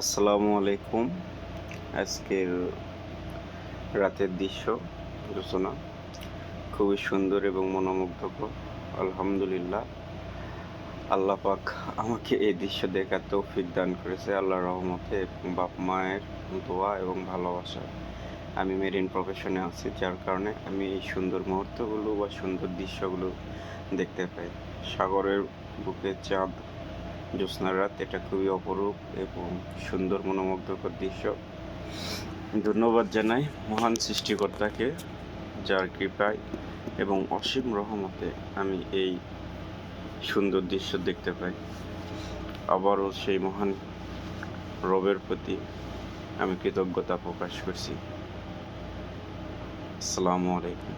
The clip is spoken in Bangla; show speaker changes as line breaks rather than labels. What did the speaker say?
আসসালামু আলাইকুম। আজকের রাতের দৃশ্য রচনা খুবই সুন্দর এবং মনোমুগ্ধকর। আলহামদুলিল্লাহ, আল্লাহ পাক আমাকে এই দৃশ্য দেখার তৌফিক দান করেছে আল্লাহর রহমতে এবং বাপ মায়ের দোয়া এবং ভালোবাসায়। আমি মেরিন প্রফেশনে আছি, যার কারণে আমি এই সুন্দর মুহূর্তগুলো বা সুন্দর দৃশ্যগুলো দেখতে পাই। সাগরের বুকে চাঁদ, জ্যোৎস্নার রাত, এটা খুবই অপরূপ এবং সুন্দর মনোমুগ্ধকর দৃশ্য। ধন্যবাদ জানাই মহান সৃষ্টিকর্তাকে, যার কৃপায় এবং অসীম রহমতে আমি এই সুন্দর দৃশ্য দেখতে পাই। আবারও সেই মহান রবের প্রতি আমি কৃতজ্ঞতা প্রকাশ করছি। আসসালামু আলাইকুম।